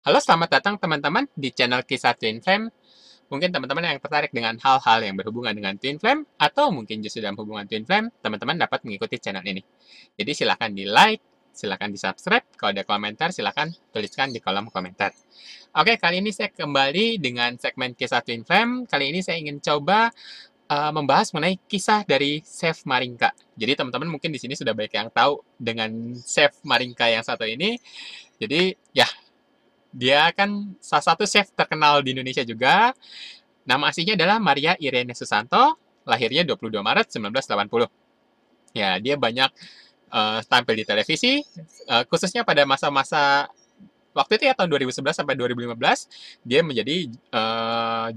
Halo, selamat datang teman-teman di channel Kisah Twin Flame. Mungkin teman-teman yang tertarik dengan hal-hal yang berhubungan dengan Twin Flame, atau mungkin justru dalam hubungan Twin Flame, teman-teman dapat mengikuti channel ini. Jadi silahkan di like, silahkan di subscribe, kalau ada komentar silahkan tuliskan di kolom komentar. Oke, kali ini saya kembali dengan segmen Kisah Twin Flame. Kali ini saya ingin coba membahas mengenai kisah dari Chef Maringka. Jadi teman-teman mungkin di sini sudah banyak yang tahu dengan Chef Maringka yang satu ini. Jadi ya, dia kan salah satu chef terkenal di Indonesia juga. Nama aslinya adalah Maria Irene Susanto, lahirnya 22 Maret 1980. Ya, dia banyak tampil di televisi, khususnya pada masa-masa waktu itu ya, tahun 2011 sampai 2015, dia menjadi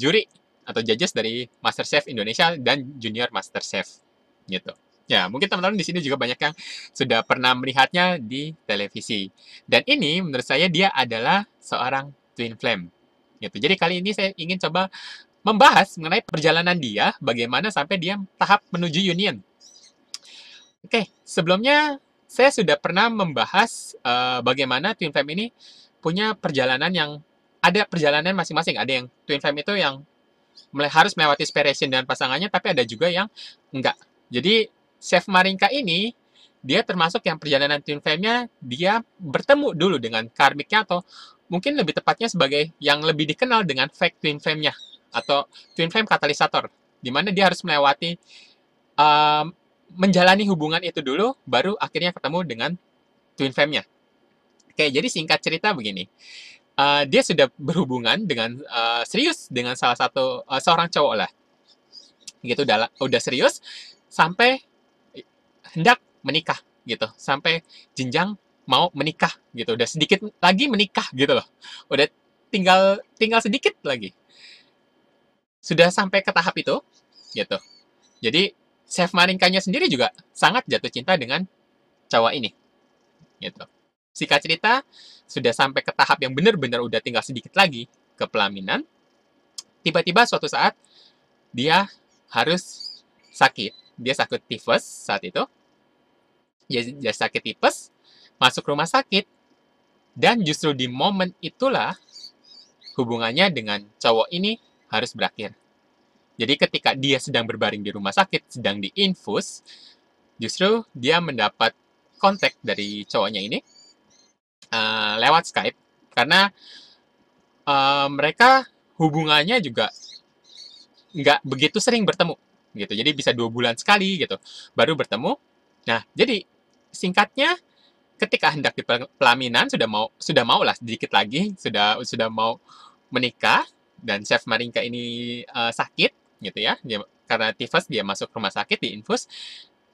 juri atau judges dari MasterChef Indonesia dan Junior MasterChef gitu. Ya, mungkin teman-teman di sini juga banyak yang sudah pernah melihatnya di televisi. Dan ini menurut saya dia adalah seorang twin flame gitu. Jadi kali ini saya ingin coba membahas mengenai perjalanan dia, bagaimana sampai dia tahap menuju union. Oke, sebelumnya saya sudah pernah membahas bagaimana twin flame ini punya perjalanan yang ada perjalanan masing-masing. Ada yang twin flame itu yang harus melewati separation dengan pasangannya, tapi ada juga yang enggak. Jadi Chef Maringka ini dia termasuk yang perjalanan twin flame-nya dia bertemu dulu dengan karmiknya, atau mungkin lebih tepatnya sebagai yang lebih dikenal dengan fake twin flame-nya atau twin flame katalisator, di mana dia harus melewati um, menjalani hubungan itu dulu baru akhirnya ketemu dengan twin flame-nya. Oke, jadi singkat cerita begini. Dia sudah berhubungan dengan serius dengan salah satu seorang cowok lah. Gitu udah serius sampai hendak menikah gitu. Sampai jenjang mau menikah gitu. Udah sedikit lagi menikah gitu loh. Udah tinggal tinggal sedikit lagi. Sudah sampai ke tahap itu gitu. Jadi Chef Maringkanya sendiri juga sangat jatuh cinta dengan cowok ini gitu. Singkat cerita, sudah sampai ke tahap yang benar-benar udah tinggal sedikit lagi ke pelaminan, tiba-tiba suatu saat dia harus sakit. Dia sakit tifus saat itu. Dia sakit tifus, masuk rumah sakit, dan justru di momen itulah hubungannya dengan cowok ini harus berakhir. Jadi ketika dia sedang berbaring di rumah sakit, sedang diinfus, justru dia mendapat kontak dari cowoknya ini lewat Skype, karena mereka hubungannya juga nggak begitu sering bertemu gitu. Jadi bisa 2 bulan sekali gitu baru bertemu. Nah, jadi singkatnya ketika hendak di pelaminan sudah mau lah sedikit lagi sudah mau menikah, dan Chef Maringka ini sakit gitu ya. Karena tifus dia masuk rumah sakit di infus.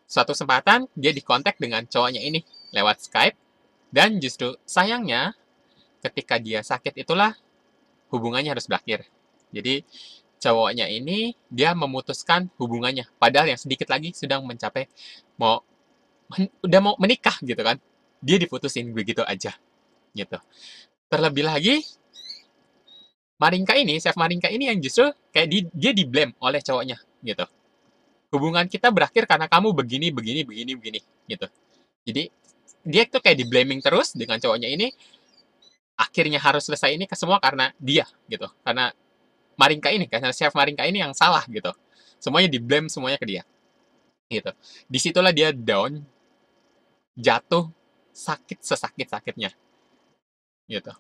Suatu kesempatan dia dikontak dengan cowoknya ini lewat Skype, dan justru sayangnya ketika dia sakit itulah hubungannya harus berakhir. Jadi cowoknya ini dia memutuskan hubungannya, padahal yang sedikit lagi sedang mencapai mau udah mau menikah gitu kan. Dia diputusin begitu aja gitu. Terlebih lagi Chef Maringka ini yang justru kayak dia di blame oleh cowoknya gitu. Hubungan kita berakhir karena kamu begini begini begini begini gitu. Jadi dia tuh kayak di blaming terus dengan cowoknya ini. Akhirnya harus selesai ini ke semua karena dia gitu. Karena Chef Maringka ini yang salah gitu. Semuanya di blame semuanya ke dia gitu. Disitulah dia down, jatuh, sakit sesakit-sakitnya gitu.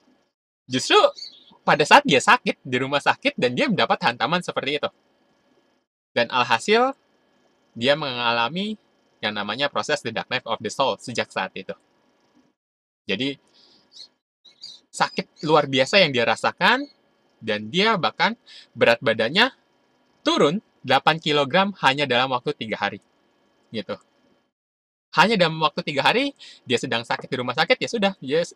Justru pada saat dia sakit di rumah sakit dan dia mendapat hantaman seperti itu. Dan alhasil dia mengalami yang namanya proses the dark night of the soul sejak saat itu. Jadi sakit luar biasa yang dia rasakan, dan dia bahkan berat badannya turun 8 kilogram hanya dalam waktu 3 hari gitu. Hanya dalam waktu 3 hari dia sedang sakit di rumah sakit, ya sudah dia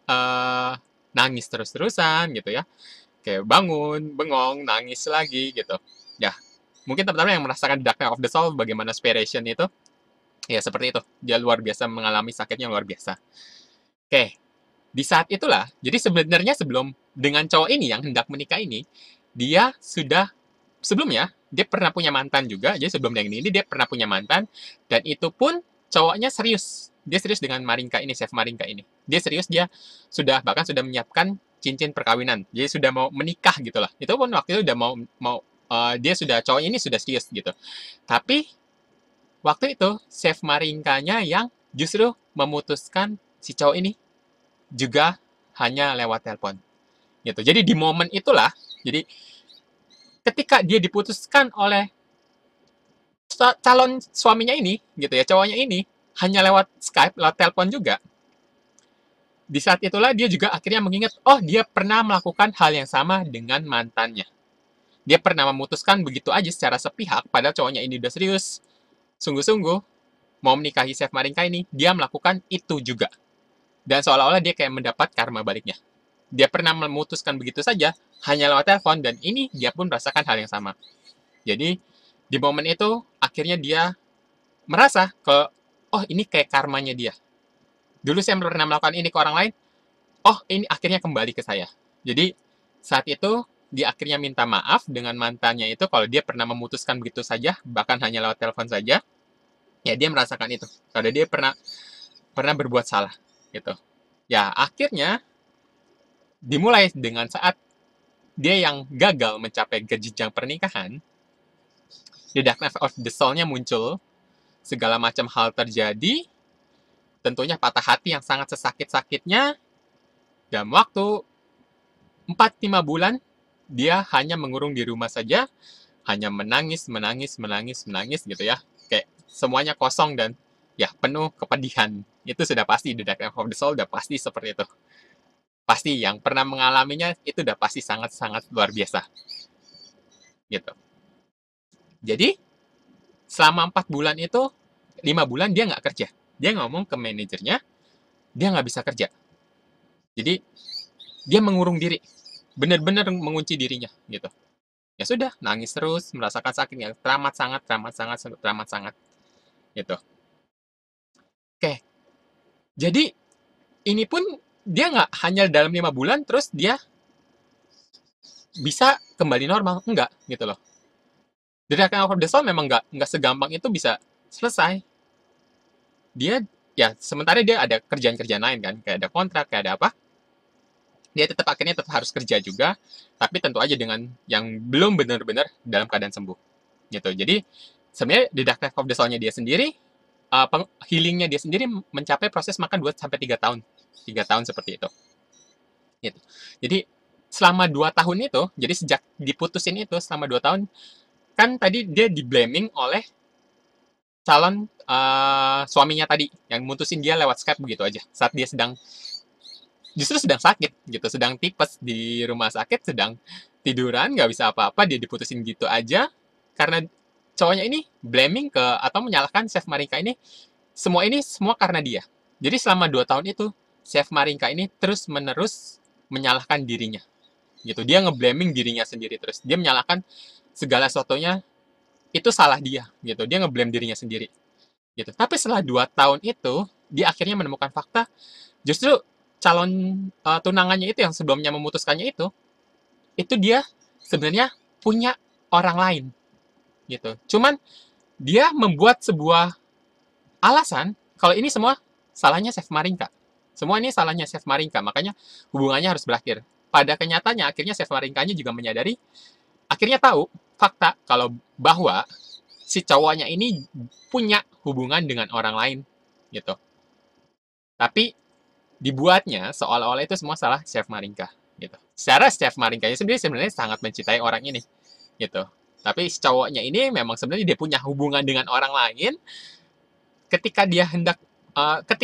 nangis terus-terusan gitu ya, kayak bangun bengong nangis lagi gitu ya. Mungkin teman-teman yang merasakan Dark Night of the Soul bagaimana Spiration itu, ya seperti itu, dia luar biasa mengalami sakitnya luar biasa. Oke, di saat itulah, jadi sebenarnya sebelum dengan cowok ini yang hendak menikah ini, dia sudah sebelumnya dia pernah punya mantan juga. Jadi sebelum yang ini dia pernah punya mantan, dan itu pun cowoknya serius. Dia serius dengan Maringka ini, Chef Maringka ini. Dia serius, dia bahkan sudah menyiapkan cincin perkawinan. Jadi sudah mau menikah gitu lah. Itu pun waktu itu udah dia sudah, cowok ini sudah serius gitu. Tapi waktu itu chef Marinkanya yang justru memutuskan si cowok ini juga hanya lewat telepon gitu. Jadi di momen itulah, jadi ketika dia diputuskan oleh calon suaminya ini gitu ya, cowoknya ini hanya lewat Skype, lewat telepon juga. Di saat itulah dia juga akhirnya mengingat, oh dia pernah melakukan hal yang sama dengan mantannya. Dia pernah memutuskan begitu aja secara sepihak, padahal cowoknya ini udah serius, sungguh-sungguh, mau menikahi Chef Marinka ini, dia melakukan itu juga. Dan seolah-olah dia kayak mendapat karma baliknya. Dia pernah memutuskan begitu saja, hanya lewat telepon, dan ini dia pun merasakan hal yang sama. Jadi, di momen itu, akhirnya dia merasa ke, oh ini kayak karmanya dia. Dulu saya pernah melakukan ini ke orang lain, oh ini akhirnya kembali ke saya. Jadi, saat itu, dia akhirnya minta maaf dengan mantannya itu, kalau dia pernah memutuskan begitu saja, bahkan hanya lewat telepon saja, ya dia merasakan itu. Kalau dia pernah berbuat salah, gitu. Ya, akhirnya, dimulai dengan saat dia yang gagal mencapai jenjang pernikahan, the darkness of the soul-nya muncul, segala macam hal terjadi, tentunya patah hati yang sangat sesakit-sakitnya, dalam waktu 4-5 bulan, dia hanya mengurung di rumah saja, hanya menangis, menangis, menangis, menangis gitu ya. Kayak semuanya kosong dan ya penuh kepedihan. Itu sudah pasti, the darkness of the soul udah pasti seperti itu. Pasti yang pernah mengalaminya itu udah pasti sangat-sangat luar biasa. Gitu. Jadi, selama 4 bulan itu, 5 bulan dia nggak kerja. Dia ngomong ke manajernya, dia nggak bisa kerja. Jadi, dia mengurung diri. Benar-benar mengunci dirinya, gitu. Ya sudah, nangis terus, merasakan sakitnya, teramat sangat, teramat sangat, teramat sangat. Gitu. Oke. Jadi, ini pun dia nggak hanya dalam 5 bulan, terus dia bisa kembali normal. Enggak, gitu loh. The Dark Knight of the Soul memang nggak segampang itu bisa selesai. Dia ya sementara dia ada kerjaan-kerjaan lain kan, kayak ada kontrak, kayak ada apa. Dia akhirnya tetap harus kerja juga, tapi tentu aja dengan yang belum benar-benar dalam keadaan sembuh. Gitu. Jadi sebenarnya di Dark Knight of the Soul-nya dia sendiri, healingnya dia sendiri mencapai proses makan 2-3 tahun. 3 tahun seperti itu. Gitu. Jadi selama 2 tahun itu, jadi sejak diputusin itu selama 2 tahun, kan tadi dia di-blaming oleh calon suaminya tadi yang mutusin dia lewat Skype begitu aja saat dia justru sedang sakit gitu, sedang tipes di rumah sakit, sedang tiduran, nggak bisa apa-apa, dia diputusin gitu aja karena cowoknya ini blaming ke atau menyalahkan Chef Marinka ini semua karena dia. Jadi selama 2 tahun itu Chef Marinka ini terus menerus menyalahkan dirinya gitu, dia ngeblaming dirinya sendiri, terus dia menyalahkan segala sesuatunya itu salah dia gitu, dia ngeblame dirinya sendiri gitu. Tapi setelah 2 tahun itu dia akhirnya menemukan fakta justru calon tunangannya itu yang sebelumnya memutuskannya itu dia sebenarnya punya orang lain gitu. Cuman dia membuat sebuah alasan kalau ini semua salahnya Chef Marinka. Semua ini salahnya Chef Marinka, makanya hubungannya harus berakhir. Pada kenyataannya akhirnya Chef Marinkanya juga menyadari, akhirnya tahu fakta kalau bahwa si cowoknya ini punya hubungan dengan orang lain gitu. Tapi dibuatnya seolah-olah itu semua salah Chef Marinka gitu. Secara Chef Marinkanya sendiri sebenarnya sangat mencintai orang ini gitu. Tapi si cowoknya ini memang sebenarnya dia punya hubungan dengan orang lain. Ketika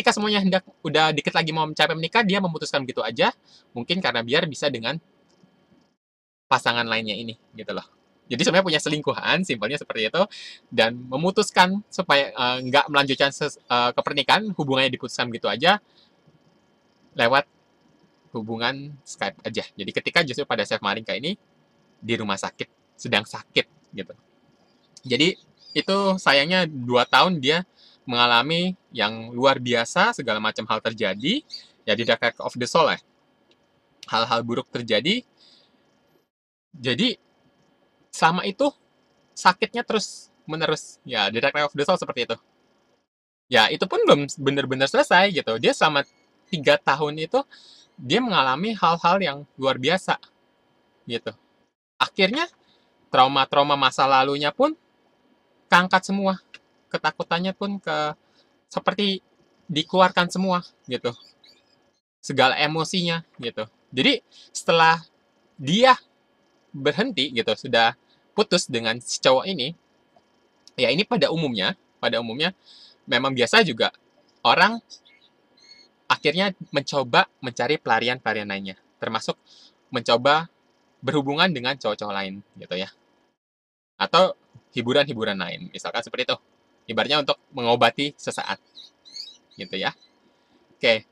semuanya hendak udah dikit lagi mau mencapai menikah, dia memutuskan begitu aja. Mungkin karena biar bisa dengan pasangan lainnya ini gitu loh. Jadi sebenarnya punya selingkuhan, simpelnya seperti itu, dan memutuskan supaya nggak melanjutkan ke pernikahan, hubungannya diputuskan begitu aja lewat hubungan Skype aja. Jadi ketika justru pada Chef Marinka ini di rumah sakit, sedang sakit gitu. Jadi itu sayangnya 2 tahun dia mengalami yang luar biasa, segala macam hal terjadi, ya di Dark Knight of the Soul ya. Hal-hal buruk terjadi, jadi selama itu sakitnya terus menerus. Ya, di Dark Knight of the Soul seperti itu. Ya, itu pun belum benar-benar selesai gitu. Dia selama 3 tahun itu dia mengalami hal-hal yang luar biasa gitu. Akhirnya trauma-trauma masa lalunya pun keangkat semua, ketakutannya pun seperti dikeluarkan semua gitu, segala emosinya gitu. Jadi setelah dia berhenti gitu, sudah putus dengan si cowok ini, ya ini pada umumnya memang biasa juga orang akhirnya mencoba mencari pelarian-pelarian lainnya, termasuk mencoba berhubungan dengan cowok-cowok lain gitu ya, atau hiburan-hiburan lain, misalkan seperti itu. Ibaratnya untuk mengobati sesaat gitu ya. Oke,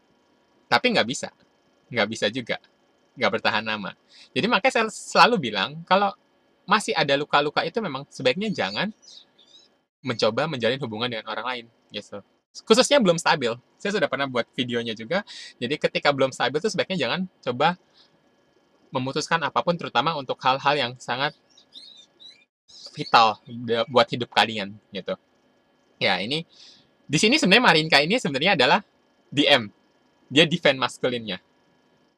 tapi nggak bisa juga, nggak bertahan lama. Jadi makanya saya selalu bilang kalau masih ada luka-luka itu memang sebaiknya jangan mencoba menjalin hubungan dengan orang lain gitu. Khususnya belum stabil. Saya sudah pernah buat videonya juga. Jadi ketika belum stabil itu sebaiknya jangan coba memutuskan apapun, terutama untuk hal-hal yang sangat vital buat hidup kalian gitu. Ya, ini di sini sebenarnya Marinka ini sebenarnya adalah DM. Dia defend masculine-nya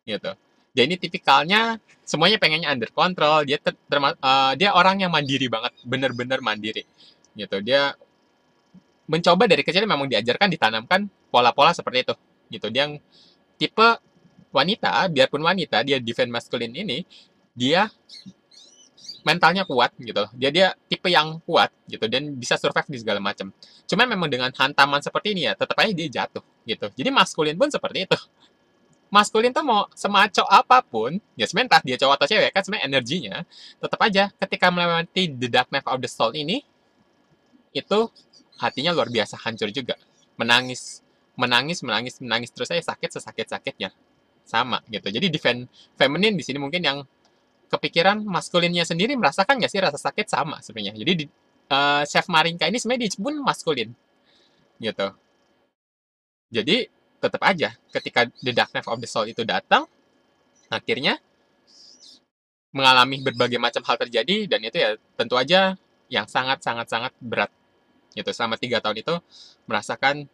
gitu. Dia ini tipikalnya semuanya pengennya under control. Dia orang yang mandiri banget, bener-bener mandiri gitu. Dia mencoba dari kecil memang diajarkan, ditanamkan pola-pola seperti itu gitu. Dia yang tipe wanita, biarpun wanita, dia defend masculine ini, dia mentalnya kuat gitu. Dia tipe yang kuat gitu dan bisa survive di segala macam. Cuman memang dengan hantaman seperti ini ya, tetap aja dia jatuh gitu. Jadi maskulin pun seperti itu. Maskulin tuh mau semaco apapun, ya sebenarnya entah dia cowok atau cewek kan sebenarnya energinya, tetap aja ketika melewati the dark night of the soul ini, itu hatinya luar biasa hancur juga. Menangis, menangis, menangis, menangis terus saya sakit sesakit-sakitnya. Sama gitu. Jadi defend feminine di sini mungkin yang kepikiran maskulinnya sendiri merasakan nggak sih rasa sakit sama sebenarnya. Jadi Chef Marinka ini sebenarnya dia pun maskulin gitu. Jadi tetap aja ketika the dark night of the soul itu datang, akhirnya mengalami berbagai macam hal terjadi dan itu ya tentu aja yang sangat sangat sangat berat gitu. Selama 3 tahun itu merasakan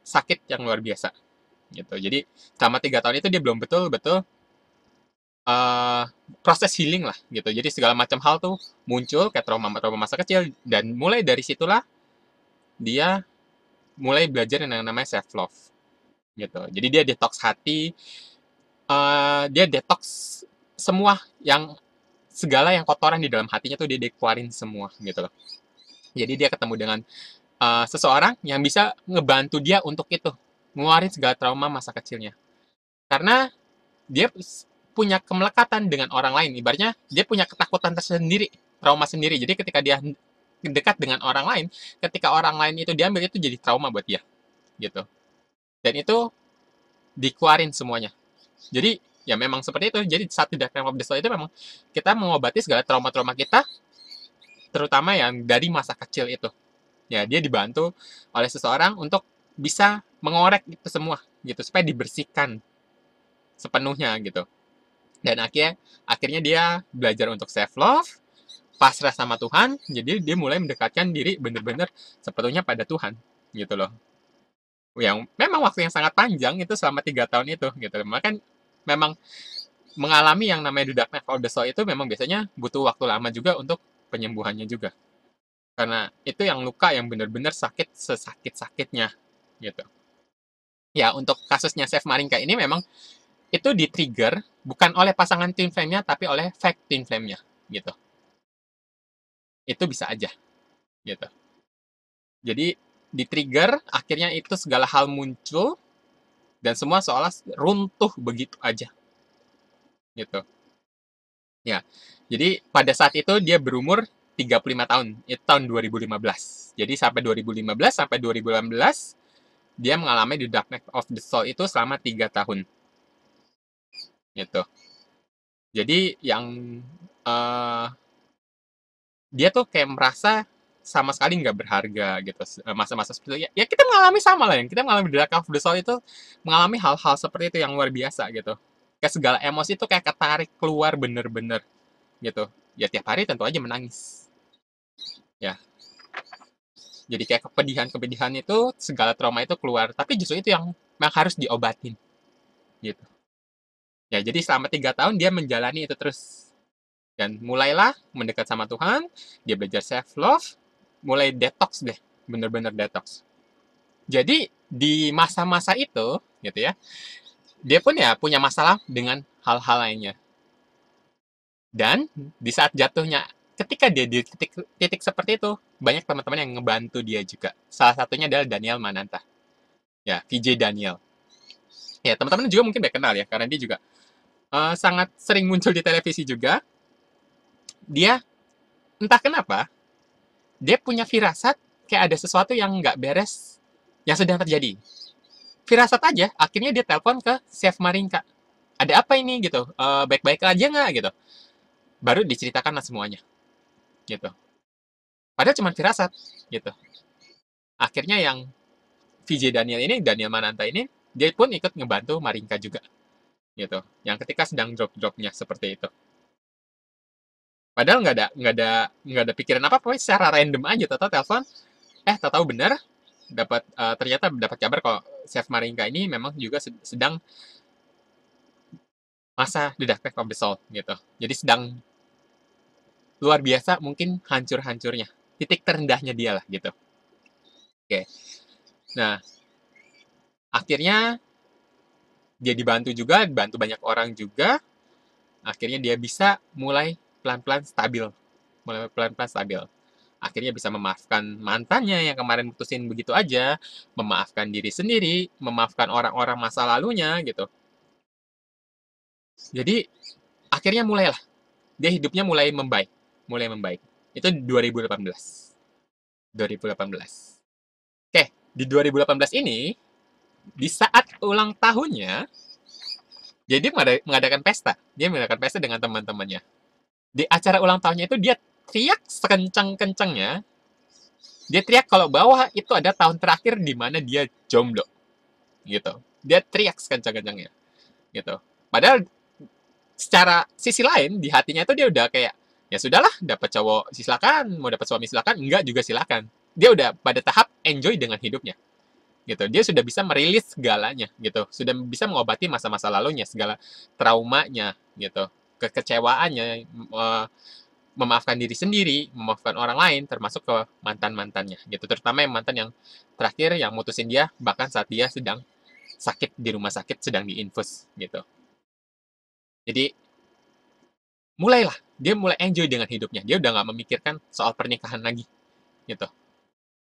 sakit yang luar biasa gitu. Jadi selama 3 tahun itu dia belum betul-betul uh, proses healing lah gitu. Jadi segala macam hal tuh muncul kayak trauma-trauma masa kecil dan mulai dari situlah dia mulai belajar yang namanya self love gitu. Jadi dia detox hati, dia detox semua yang segala yang kotoran di dalam hatinya tuh dia dikeluarin semua gitu loh. Jadi dia ketemu dengan seseorang yang bisa ngebantu dia untuk itu, ngeluarin segala trauma masa kecilnya. Karena dia punya kemelekatan dengan orang lain. Ibaratnya dia punya ketakutan tersendiri, trauma sendiri. Jadi ketika dia dekat dengan orang lain, ketika orang lain itu diambil itu jadi trauma buat dia, gitu. Dan itu dikeluarin semuanya. Jadi ya memang seperti itu. Jadi saat tidak trauma of the soul itu memang kita mengobati segala trauma-trauma kita, terutama yang dari masa kecil itu. Ya dia dibantu oleh seseorang untuk bisa mengorek itu semua gitu supaya dibersihkan sepenuhnya gitu. Dan akhirnya dia belajar untuk self love, pasrah sama Tuhan, jadi dia mulai mendekatkan diri benar-benar sepenuhnya pada Tuhan gitu loh. Yang memang waktu yang sangat panjang itu selama 3 tahun itu gitu. Maka memang mengalami yang namanya the dark night of the soul itu memang biasanya butuh waktu lama juga untuk penyembuhannya juga. Karena itu yang luka yang benar-benar sakit sesakit-sakitnya gitu. Ya untuk kasusnya Chef Marinka ini memang itu di-trigger bukan oleh pasangan twin flame-nya tapi oleh fake twin flame-nya gitu. Itu bisa aja gitu. Jadi di-trigger akhirnya itu segala hal muncul dan semua seolah runtuh begitu aja gitu. Ya. Jadi pada saat itu dia berumur 35 tahun. Itu tahun 2015. Jadi sampai 2015 sampai 2018 dia mengalami the dark night of the soul itu selama 3 tahun gitu. Jadi yang uh, dia tuh kayak merasa sama sekali nggak berharga gitu masa-masa seperti itu. Ya kita mengalami sama lah yang kita mengalami the dark of the soul itu mengalami hal-hal seperti itu yang luar biasa gitu. Kayak segala emosi itu kayak ketarik keluar bener-bener gitu. Ya tiap hari tentu aja menangis. Ya, jadi kayak kepedihan-kepedihan itu segala trauma itu keluar. Tapi justru itu yang harus diobatin gitu. Ya, jadi selama 3 tahun dia menjalani itu terus. Dan mulailah mendekat sama Tuhan, dia belajar self-love, mulai detox deh, bener-bener detox. Jadi, di masa-masa itu, gitu ya, dia pun ya punya masalah dengan hal-hal lainnya. Dan di saat jatuhnya, ketika dia di titik seperti itu, banyak teman-teman yang ngebantu dia juga. Salah satunya adalah Daniel Mananta. Ya, VJ Daniel. Ya, teman-teman juga mungkin udah kenal ya, karena dia juga sangat sering muncul di televisi juga. Dia, entah kenapa, dia punya firasat kayak ada sesuatu yang nggak beres yang sedang terjadi. Firasat aja, akhirnya dia telepon ke Chef Maringka. Ada apa ini gitu? Baik-baik aja nggak gitu? Baru diceritakan lah semuanya gitu. Padahal cuma firasat gitu. Akhirnya yang VJ Daniel ini, Daniel Mananta ini, dia pun ikut ngebantu Maringka juga gitu. Yang ketika sedang drop-dropnya seperti itu. Padahal nggak ada pikiran apa, pokoknya secara random aja, tahu telepon, tahu benar, ternyata dapat kabar kalau Chef Maringka ini memang juga sedang masa the dark of the soul gitu. Jadi sedang luar biasa, mungkin hancur-hancurnya, titik terendahnya dia lah gitu. Oke, nah akhirnya dia dibantu juga, dibantu banyak orang juga. Akhirnya dia bisa mulai pelan-pelan stabil, Akhirnya bisa memaafkan mantannya yang kemarin putusin begitu aja, memaafkan diri sendiri, memaafkan orang-orang masa lalunya gitu. Jadi akhirnya mulailah dia hidupnya mulai membaik. Itu 2018. 2018. Oke, di 2018 ini, di saat ulang tahunnya, jadi mengadakan pesta. Dia mengadakan pesta dengan teman-temannya. Di acara ulang tahunnya itu dia teriak sekencang-kencangnya. Dia teriak kalau bahwa itu ada tahun terakhir di mana dia jomblo, gitu. Dia teriak sekencang-kencangnya, gitu. Padahal secara sisi lain di hatinya itu dia udah kayak, ya sudahlah, dapat cowok silakan, mau dapat suami silakan, enggak juga silakan. Dia udah pada tahap enjoy dengan hidupnya, gitu. Dia sudah bisa merilis segalanya, gitu. Sudah bisa mengobati masa-masa lalunya, segala traumanya, gitu. Kekecewaannya, memaafkan diri sendiri, memaafkan orang lain, termasuk ke mantan-mantannya, gitu. Terutama yang mantan yang terakhir yang mutusin dia bahkan saat dia sedang sakit di rumah sakit, sedang diinfus, gitu. Jadi mulailah dia mulai enjoy dengan hidupnya. Dia udah nggak memikirkan soal pernikahan lagi, gitu.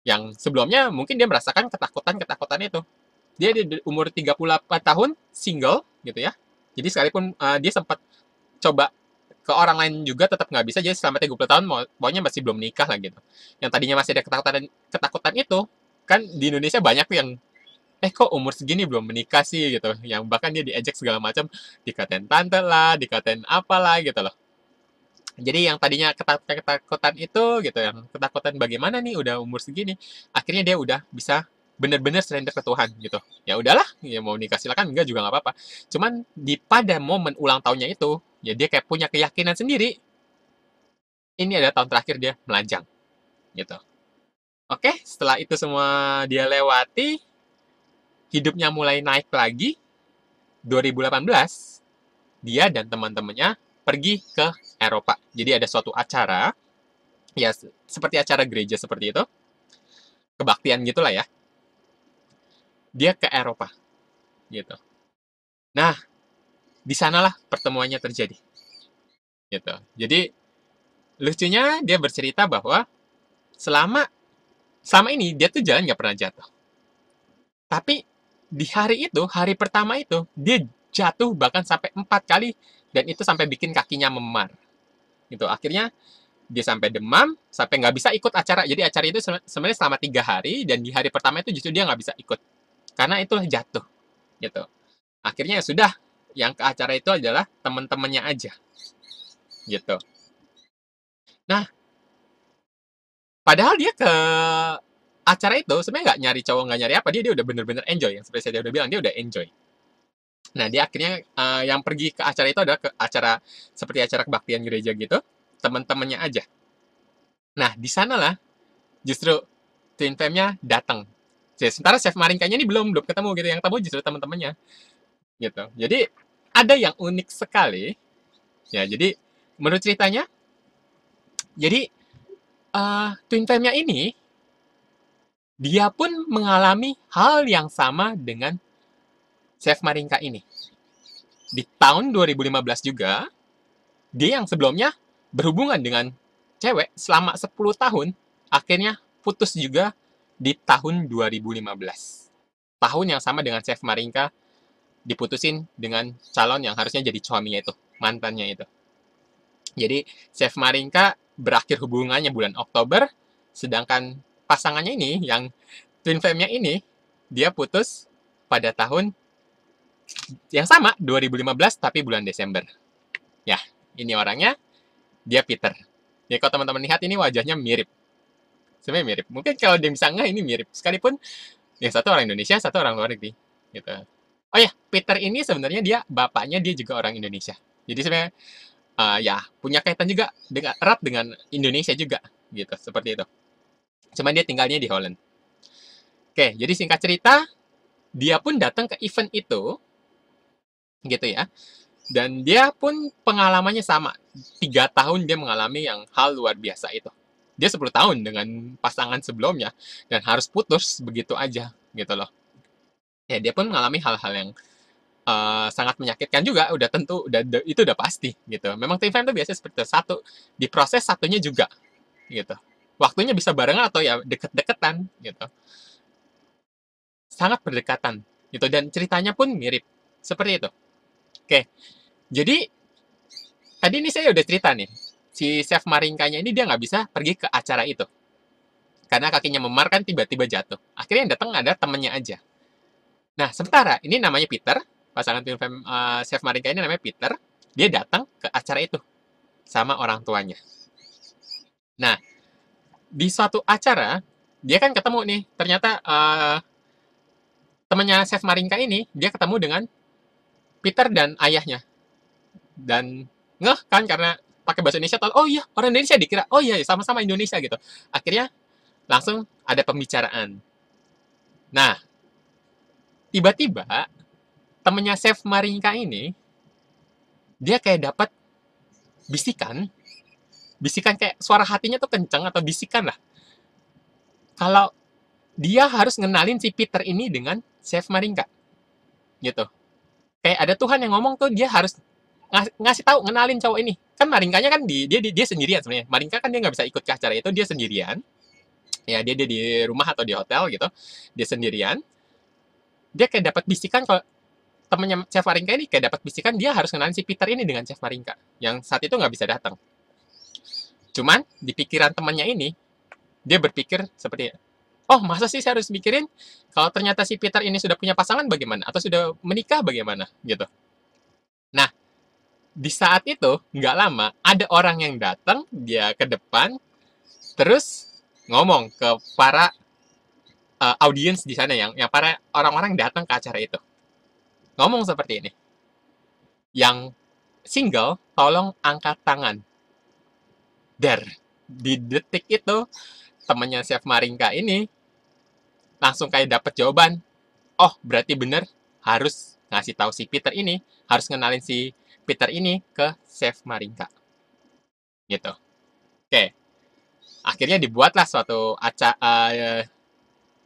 Yang sebelumnya mungkin dia merasakan ketakutan-ketakutan itu. Dia di umur 38 tahun, single, gitu ya. Jadi sekalipun dia sempat coba ke orang lain juga tetap nggak bisa, jadi selama 30 tahun pokoknya masih belum nikah lah gitu. Yang tadinya masih ada ketakutan itu, kan di Indonesia banyak yang kok umur segini belum menikah sih gitu. Yang bahkan dia diejek segala macam, dikatain tante lah, dikatain apalah gitu loh. Jadi yang tadinya ketakutan itu gitu, yang ketakutan bagaimana nih udah umur segini, akhirnya dia udah bisa bener-bener surrender ke Tuhan gitu. Ya udahlah, ya mau nikah silakan, enggak juga nggak apa-apa. Cuman pada momen ulang tahunnya itu, ya dia kayak punya keyakinan sendiri, ini adalah tahun terakhir dia melajang gitu. Oke, setelah itu semua dia lewati, hidupnya mulai naik lagi. 2018, dia dan teman-temannya pergi ke Eropa. Jadi ada suatu acara, ya seperti acara gereja seperti itu, kebaktian gitulah ya. Dia ke Eropa gitu. Nah, di sanalah pertemuannya terjadi gitu. Jadi lucunya dia bercerita bahwa selama selama ini dia tuh jalan nggak pernah jatuh. Tapi di hari itu, hari pertama itu, dia jatuh bahkan sampai 4 kali dan itu sampai bikin kakinya memar. Gitu. Akhirnya dia sampai demam, sampai nggak bisa ikut acara. Jadi acara itu sebenarnya selama 3 hari dan di hari pertama itu justru dia nggak bisa ikut karena itulah jatuh. Gitu. Akhirnya ya sudah, yang ke acara itu adalah teman-temannya aja. Gitu. Nah, padahal dia ke acara itu sebenarnya nggak nyari cowok, nggak nyari apa, dia udah bener-bener enjoy. Yang seperti saya udah bilang, dia udah enjoy. Nah, dia akhirnya yang pergi ke acara itu adalah ke acara seperti acara kebaktian gereja gitu, teman-temannya aja. Nah, di sanalah justru Twin Flame-nya datang. Sementara Chef Maringkanya ini belum ketemu gitu, yang ketemu justru teman-temannya gitu. Jadi ada yang unik sekali. Ya, jadi menurut ceritanya, jadi twin flame-nya ini dia pun mengalami hal yang sama dengan Chef Marinka ini. Di tahun 2015 juga, dia yang sebelumnya berhubungan dengan cewek selama 10 tahun, akhirnya putus juga di tahun 2015. Tahun yang sama dengan Chef Marinka diputusin dengan calon yang harusnya jadi suaminya itu, mantannya itu. Jadi Chef Marinka berakhir hubungannya bulan Oktober, sedangkan pasangannya ini, yang twin flame-nya ini, dia putus pada tahun yang sama, 2015, tapi bulan Desember. Ya, ini orangnya, dia Peter. Ya, kalau teman-teman lihat ini wajahnya mirip. Sebenarnya mirip. Mungkin kalau dia bisa nggak ini mirip. Sekalipun yang satu orang Indonesia, satu orang luar negeri. Gitu. Oh ya, Peter ini sebenarnya dia bapaknya dia juga orang Indonesia. Jadi sebenarnya ya punya kaitan juga dengan erat dengan Indonesia juga, gitu. Seperti itu. Cuman dia tinggalnya di Holland. Oke, jadi singkat cerita, dia pun datang ke event itu, gitu ya. Dan dia pun pengalamannya sama. 3 tahun dia mengalami yang hal luar biasa itu. Dia 10 tahun dengan pasangan sebelumnya dan harus putus begitu aja gitu loh. Ya dia pun mengalami hal-hal yang sangat menyakitkan juga, udah tentu itu udah pasti gitu. Memang twin flame itu biasanya seperti itu. Satu diproses, satunya juga gitu. Waktunya bisa barengan atau ya deket-deketan gitu. Sangat berdekatan gitu dan ceritanya pun mirip seperti itu. Oke. Jadi tadi ini saya udah cerita nih, si Chef Marinkanya ini dia nggak bisa pergi ke acara itu. Karena kakinya memar kan tiba-tiba jatuh. Akhirnya yang datang ada temennya aja. Nah, sementara ini namanya Peter, pasangan twin flame Chef Marinka ini namanya Peter, dia datang ke acara itu sama orang tuanya. Nah, di suatu acara, dia kan ketemu nih, ternyata temannya Chef Marinka ini, dia ketemu dengan Peter dan ayahnya. Dan ngeh kan karena pakai bahasa Indonesia, oh iya orang Indonesia dikira, oh iya sama-sama Indonesia gitu. Akhirnya langsung ada pembicaraan. Nah, tiba-tiba temennya Chef Marinka ini, dia kayak dapat bisikan, bisikan kayak suara hatinya tuh kenceng atau bisikan lah. Kalau dia harus ngenalin si Peter ini dengan Chef Marinka, gitu. Kayak ada Tuhan yang ngomong tuh dia harus ngasih tahu ngenalin cowok ini. Kan Marinkanya kan dia sendirian sebenarnya. Marinka kan dia nggak bisa ikut ke acara itu, dia sendirian. Ya dia di rumah atau di hotel gitu, dia sendirian. Dia kayak dapat bisikan kalau temennya Chef Marinka ini kayak dapat bisikan dia harus kenalin si Peter ini dengan Chef Marinka yang saat itu nggak bisa datang. Cuman di pikiran temannya ini dia berpikir seperti, oh masa sih saya harus mikirin kalau ternyata si Peter ini sudah punya pasangan bagaimana atau sudah menikah bagaimana gitu. Nah di saat itu nggak lama ada orang yang datang dia ke depan terus ngomong ke para audiens di sana yang para orang-orang datang ke acara itu. Ngomong seperti ini. Yang single, tolong angkat tangan. Di detik itu, temannya Chef Marinka ini langsung kayak dapet jawaban. Oh, berarti bener harus ngasih tahu si Peter ini, harus ngenalin si Peter ini ke Chef Marinka. Gitu. Oke. Akhirnya dibuatlah suatu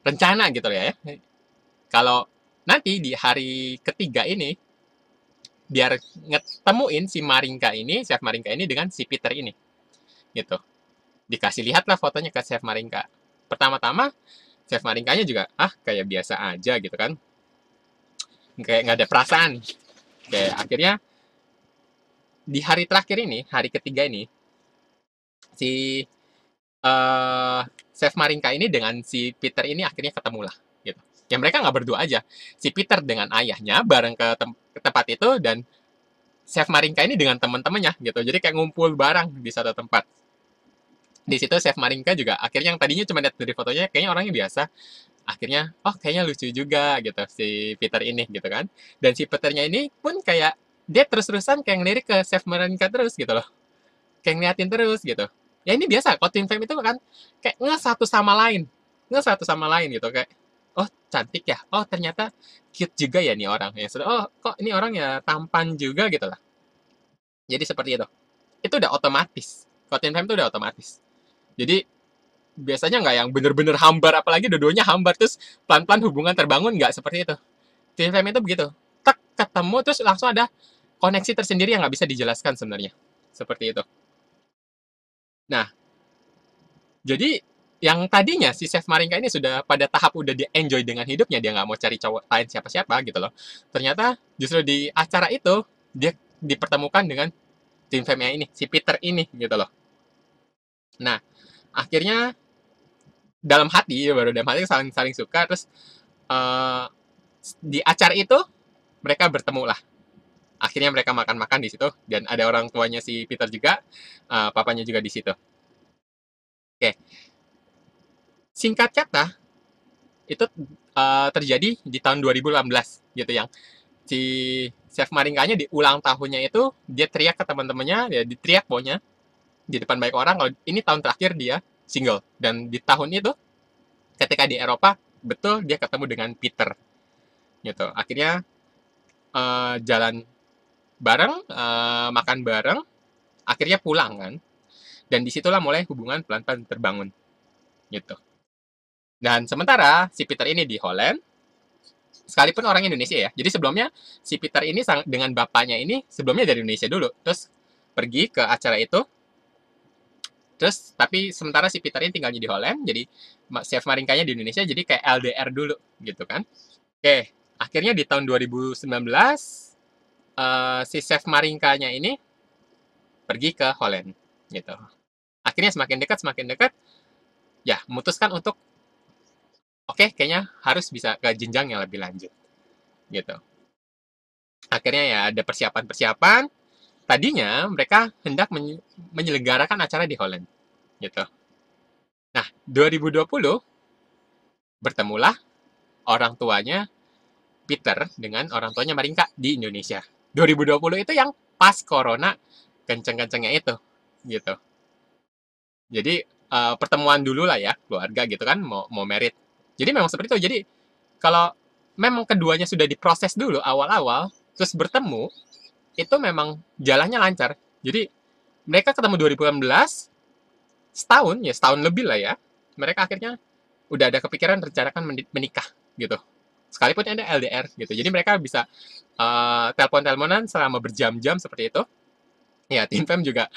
rencana gitu ya. Kalau nanti di hari ketiga ini biar ngetemuin si Marinka ini, Chef Marinka ini dengan si Peter ini. Gitu. Dikasih lihatlah fotonya ke Chef Marinka. Pertama-tama Chef Marinkanya juga kayak biasa aja gitu kan. Kayak nggak ada perasaan. Kayak akhirnya di hari terakhir ini, hari ketiga ini si Chef Marinka ini dengan si Peter ini akhirnya ketemu lah gitu. Ya mereka nggak berdua aja. Si Peter dengan ayahnya bareng ke tempat itu dan Chef Marinka ini dengan teman-temannya gitu. Jadi kayak ngumpul bareng di satu tempat. Di situ Chef Marinka juga akhirnya yang tadinya cuma lihat dari fotonya kayaknya orangnya biasa. Akhirnya kayaknya lucu juga gitu si Peter ini gitu kan. Dan si Peternya ini pun kayak dia terus-terusan kayak ngelirik ke Chef Marinka terus gitu loh. Kayak ngeliatin terus gitu. Ya ini biasa, kalau twin flame itu kan kayak nge satu sama lain gitu kayak. oh cantik ya, oh ternyata cute juga ya nih orang, ya sudah, oh kok ini orang ya tampan juga gitu lah. Jadi seperti itu. Itu udah otomatis. Kalau twin flame itu udah otomatis. Jadi biasanya nggak yang bener-bener hambar, apalagi dua-duanya hambar terus pelan-pelan hubungan terbangun, nggak seperti itu. Twin flame itu begitu, tak ketemu terus langsung ada koneksi tersendiri yang nggak bisa dijelaskan sebenarnya. Seperti itu. Nah, jadi yang tadinya si Chef Maringka ini sudah pada tahap udah dia enjoy dengan hidupnya, dia nggak mau cari cowok lain siapa-siapa gitu loh. Ternyata justru di acara itu dia dipertemukan dengan tim fame ini, si Peter ini gitu loh. Nah, akhirnya dalam hati, baru dalam hati saling saling suka, terus uh, di acara itu mereka bertemu lah. Akhirnya mereka makan-makan di situ dan ada orang tuanya si Peter juga, papanya juga di situ. Oke, singkat kata itu terjadi di tahun 2018 gitu, yang si Chef Maringkanya di ulang tahunnya itu dia teriak ke teman-temannya, ya diteriak pokoknya di depan banyak orang kalau ini tahun terakhir dia single, dan di tahun itu ketika di Eropa betul dia ketemu dengan Peter gitu. Akhirnya jalan bareng, makan bareng, akhirnya pulang kan, dan disitulah mulai hubungan pelan-pelan terbangun gitu. Dan sementara si Peter ini di Holland, sekalipun orang Indonesia ya. Jadi sebelumnya si Peter ini dengan bapaknya ini sebelumnya dari Indonesia dulu, terus pergi ke acara itu. Terus tapi sementara si Peter ini tinggalnya di Holland, jadi Chef Maringkanya di Indonesia, jadi kayak LDR dulu gitu kan. Oke, akhirnya di tahun 2019 si Chef Maringkanya ini pergi ke Holland gitu. Akhirnya semakin dekat, ya memutuskan untuk oke, kayaknya harus bisa ke jenjang yang lebih lanjut gitu. Akhirnya ya ada persiapan-persiapan. Tadinya mereka hendak menyelenggarakan acara di Holland gitu. Nah, 2020 bertemulah orang tuanya Peter dengan orang tuanya Maringka di Indonesia. 2020 itu yang pas corona kenceng-kencengnya itu gitu. Jadi pertemuan dulu lah ya keluarga gitu kan, mau merit. Jadi memang seperti itu. Jadi kalau memang keduanya sudah diproses dulu awal-awal terus bertemu, itu memang jalannya lancar. Jadi mereka ketemu 2018, setahun ya, setahun lebih lah ya. Mereka akhirnya udah ada kepikiran rencanakan menikah gitu. Sekalipun ada LDR gitu. Jadi mereka bisa telepon-teleponan selama berjam-jam seperti itu. Ya, Teen Fame juga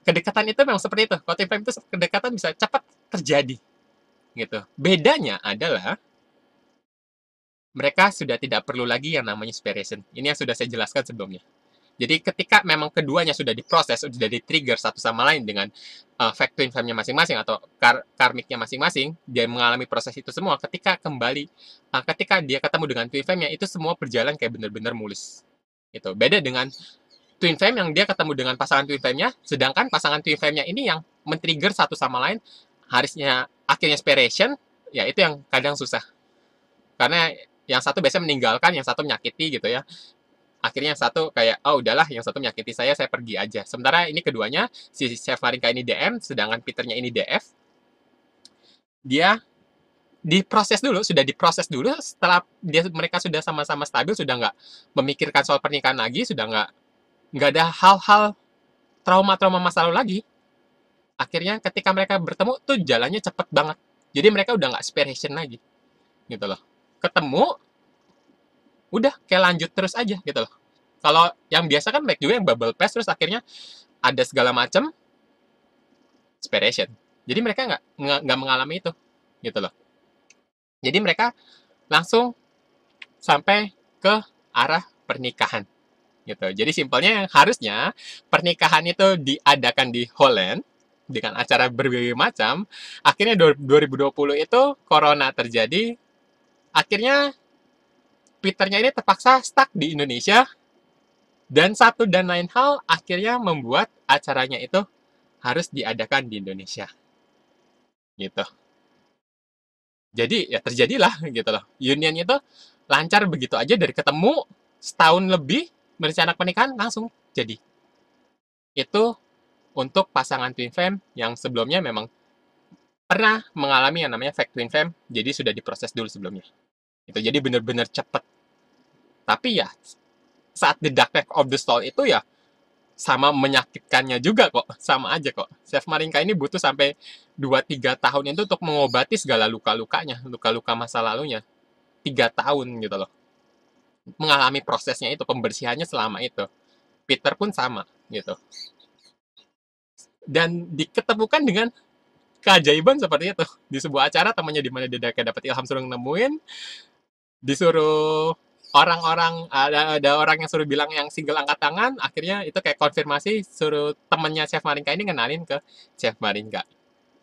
kedekatan itu memang seperti itu. Kalau Teen Fame itu kedekatan bisa cepat terjadi gitu. Bedanya adalah mereka sudah tidak perlu lagi yang namanya separation. Ini yang sudah saya jelaskan sebelumnya. Jadi ketika memang keduanya sudah diproses, sudah di-trigger satu sama lain dengan fact twin flame-nya masing-masing atau karmiknya masing-masing, dia mengalami proses itu semua. Ketika dia ketemu dengan twin flame-nya, itu semua berjalan kayak benar-benar mulus. Itu beda dengan twin flame yang dia ketemu dengan pasangan twin flame-nya, sedangkan pasangan twin flame-nya ini yang men-trigger satu sama lain, harusnya akhirnya separation, ya itu yang kadang susah. Karena yang satu biasanya meninggalkan, yang satu menyakiti gitu ya. Akhirnya yang satu kayak, oh udahlah, yang satu menyakiti saya pergi aja. Sementara ini keduanya, si Chef Maringka ini DM, sedangkan Peternya ini DF, dia diproses dulu, setelah mereka sudah sama-sama stabil, sudah nggak memikirkan soal pernikahan lagi, sudah nggak ada hal-hal trauma-trauma masa lalu lagi. Akhirnya ketika mereka bertemu, tuh jalannya cepet banget. Jadi mereka udah nggak separation lagi, gitu loh. Ketemu, udah kayak lanjut terus aja gitu loh. Kalau yang biasa kan baik juga yang bubble pass terus akhirnya ada segala macam separation. Jadi mereka nggak mengalami itu gitu loh. Jadi mereka langsung sampai ke arah pernikahan gitu. Jadi simpelnya yang harusnya pernikahan itu diadakan di Holland dengan acara berbagai macam, akhirnya 2020 itu corona terjadi. Akhirnya Peternya ini terpaksa stuck di Indonesia. Dan satu dan lain hal akhirnya membuat acaranya itu harus diadakan di Indonesia. Gitu. Jadi ya terjadilah gitu loh. Union itu lancar begitu aja, dari ketemu setahun lebih merencanakan pernikahan langsung jadi. Itu untuk pasangan twin flame yang sebelumnya memang pernah mengalami yang namanya fake twin flame, jadi sudah diproses dulu sebelumnya. Itu jadi benar-benar cepet. Tapi ya saat the dark night of the soul itu ya sama menyakitkannya juga kok, sama aja kok. Chef Marinka ini butuh sampai 2-3 tahun itu untuk mengobati segala luka-lukanya, luka-luka masa lalunya. 3 tahun gitu loh. Mengalami prosesnya itu, pembersihannya selama itu. Peter pun sama gitu. Dan diketemukan dengan keajaiban seperti itu. Di sebuah acara temannya di mana dia kayak dapat ilham suruh nemuin, disuruh orang-orang ada orang yang suruh bilang yang single angkat tangan, akhirnya itu kayak konfirmasi suruh temennya Chef Marinka ini ngenalin ke Chef Marinka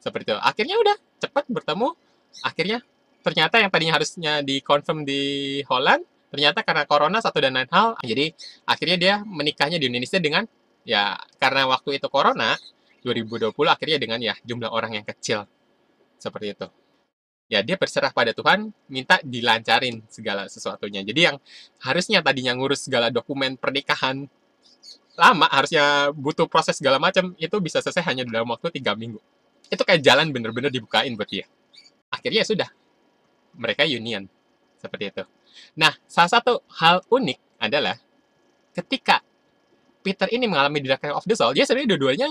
seperti itu. Akhirnya udah cepet bertemu, akhirnya ternyata yang tadinya harusnya dikonfirm di Holland, ternyata karena corona satu dan lain hal, jadi akhirnya dia menikahnya di Indonesia dengan ya karena waktu itu corona 2020 akhirnya dengan ya jumlah orang yang kecil seperti itu. Ya dia berserah pada Tuhan, minta dilancarin segala sesuatunya. Jadi yang harusnya tadinya ngurus segala dokumen pernikahan lama, harusnya butuh proses segala macam, itu bisa selesai hanya dalam waktu 3 minggu. Itu kayak jalan bener-bener dibukain buat dia. Akhirnya sudah, mereka union. Seperti itu. Nah, salah satu hal unik adalah ketika Peter ini mengalami The Dark Night of the Soul, dia sebenarnya dua-duanya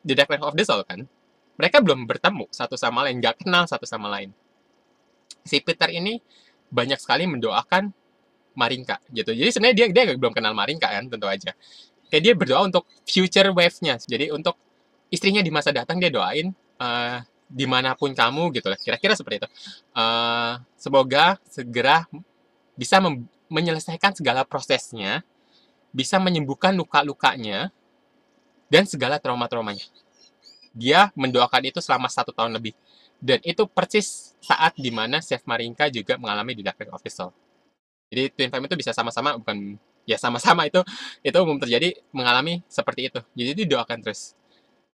The Dark Night of the Soul kan. Mereka belum bertemu satu sama lain, nggak kenal satu sama lain. Si Peter ini banyak sekali mendoakan Marinka gitu. Jadi sebenarnya dia belum kenal Marinka kan, tentu aja. Kayak dia berdoa untuk future wave-nya. Jadi untuk istrinya di masa datang dia doain dimanapun kamu gitu lah. Kira-kira seperti itu. Semoga segera bisa menyelesaikan segala prosesnya, bisa menyembuhkan luka-lukanya dan segala trauma-traumanya. Dia mendoakan itu selama 1 tahun lebih. Dan itu persis saat dimana Chef Marinka juga mengalami The Dark Night of the Soul. Jadi twin flame itu bisa sama-sama, bukan ya sama-sama itu umum terjadi mengalami seperti itu. Jadi didoakan terus.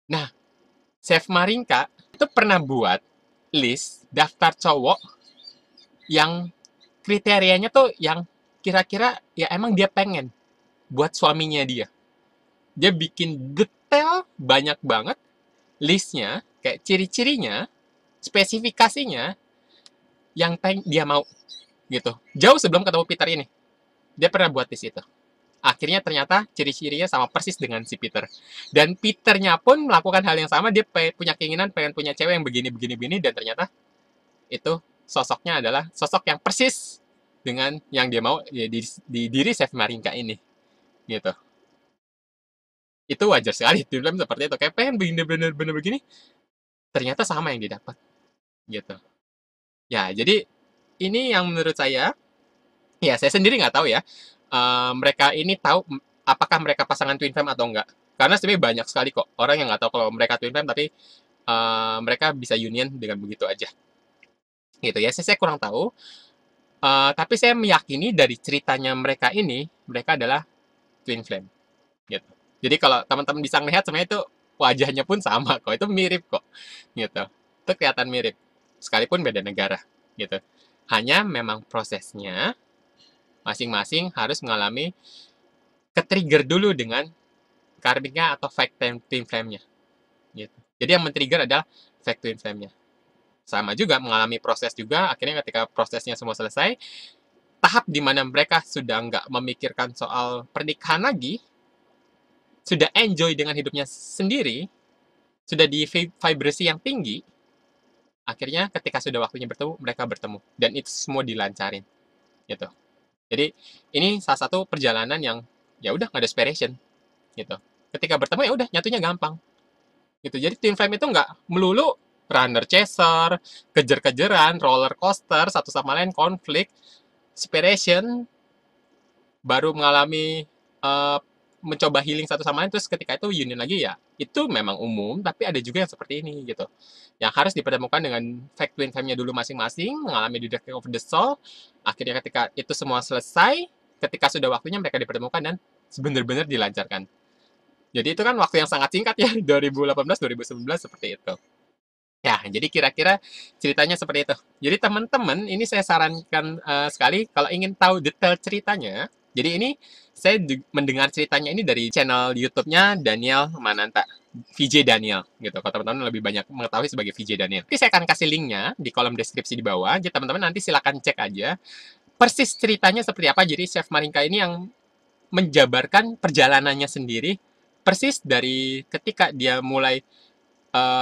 Nah, Chef Marinka itu pernah buat list daftar cowok yang kriterianya tuh yang kira-kira ya emang dia pengen buat suaminya dia. Dia bikin detail banyak banget listnya, kayak ciri-cirinya, spesifikasinya yang dia mau gitu. Jauh sebelum ketemu Peter ini, dia pernah buat list itu. Akhirnya ternyata ciri-cirinya sama persis dengan si Peter. Dan Peternya pun melakukan hal yang sama, dia punya keinginan pengen punya cewek yang begini-begini, dan ternyata itu sosoknya adalah sosok yang persis dengan yang dia mau ya, di diri Chef Marinka ini. Gitu. Itu wajar sekali, di film seperti itu. Kayak pengen bener-bener begini, ternyata sama yang didapat. Gitu. Ya, jadi ini yang menurut saya, ya saya sendiri nggak tahu ya, mereka ini tahu apakah mereka pasangan twin flame atau enggak. Karena sebenarnya banyak sekali kok orang yang nggak tahu kalau mereka twin flame, tapi mereka bisa union dengan begitu aja. Gitu ya, saya kurang tahu. Tapi saya meyakini dari ceritanya mereka ini, mereka adalah twin flame. Gitu. Jadi kalau teman-teman bisa melihat sebenarnya itu wajahnya pun sama kok, itu mirip kok. Gitu. Itu kelihatan mirip. Sekalipun beda negara. Gitu. Hanya memang prosesnya masing-masing harus mengalami ke-trigger dulu dengan karmiknya atau fake twin flame-nya. Gitu. Jadi yang men-trigger adalah fake twin flame-nya. Sama juga mengalami proses juga, akhirnya ketika prosesnya semua selesai, tahap di mana mereka sudah nggak memikirkan soal pernikahan lagi, sudah enjoy dengan hidupnya sendiri, sudah di vibrasi yang tinggi, akhirnya ketika sudah waktunya bertemu, mereka bertemu. Dan itu semua dilancarin. Gitu. Jadi ini salah satu perjalanan yang ya udah nggak ada desperation gitu. Ketika bertemu ya udah nyatunya gampang. Gitu. Jadi twin flame itu nggak melulu runner chaser, kejar-kejaran, roller coaster, satu sama lain konflik, separation, baru mengalami mencoba healing satu sama lain, terus ketika itu union lagi ya, itu memang umum, tapi ada juga yang seperti ini gitu. Yang harus dipertemukan dengan fake twin flame-nya dulu masing-masing, mengalami the dark of the soul, akhirnya ketika itu semua selesai, ketika sudah waktunya mereka dipertemukan dan benar-benar dilancarkan. Jadi itu kan waktu yang sangat singkat ya, 2018-2019 seperti itu. Ya, jadi kira-kira ceritanya seperti itu. Jadi teman-teman, ini saya sarankan sekali kalau ingin tahu detail ceritanya. Jadi ini saya mendengar ceritanya ini dari channel YouTube-nya Daniel Mananta. VJ Daniel gitu. Kalau teman-teman lebih banyak mengetahui sebagai VJ Daniel. Nanti saya akan kasih linknya di kolom deskripsi di bawah. Jadi teman-teman nanti silakan cek aja persis ceritanya seperti apa. Jadi Chef Marinka ini yang menjabarkan perjalanannya sendiri persis dari ketika dia mulai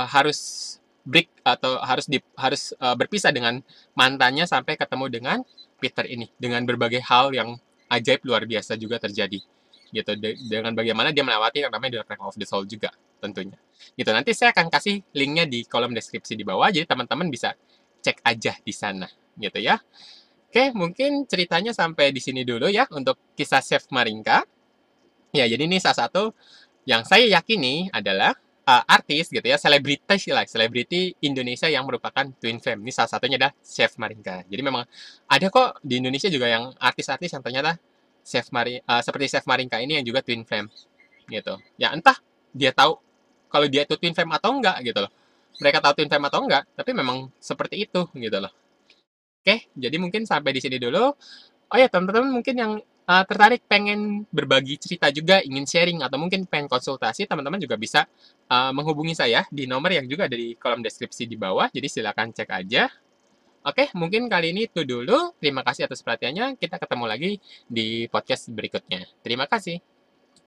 harus break atau harus berpisah dengan mantannya sampai ketemu dengan Peter ini dengan berbagai hal yang ajaib luar biasa juga terjadi gitu dengan bagaimana dia melewati yang namanya The Track of the Soul juga tentunya gitu. Nanti saya akan kasih linknya di kolom deskripsi di bawah jadi teman-teman bisa cek aja di sana gitu ya. Oke, mungkin ceritanya sampai di sini dulu ya untuk kisah Chef Marinka. Ya, jadi ini salah satu yang saya yakini adalah artis gitu ya, selebritis lah, selebriti Indonesia yang merupakan twin flame. Ini salah satunya adalah Chef Marinka. Jadi memang ada kok di Indonesia juga yang artis-artis yang ternyata seperti Chef Marinka ini yang juga twin flame gitu. Ya entah dia tahu kalau dia itu twin flame atau enggak gitu loh. Mereka tahu twin flame atau enggak, tapi memang seperti itu gitu loh. Oke, jadi mungkin sampai di sini dulu. Oh ya, teman-teman mungkin yang tertarik pengen berbagi cerita juga, ingin sharing, atau mungkin pengen konsultasi, teman-teman juga bisa menghubungi saya di nomor yang juga ada di kolom deskripsi di bawah. Jadi silakan cek aja. Oke, mungkin kali ini itu dulu. Terima kasih atas perhatiannya. Kita ketemu lagi di podcast berikutnya. Terima kasih.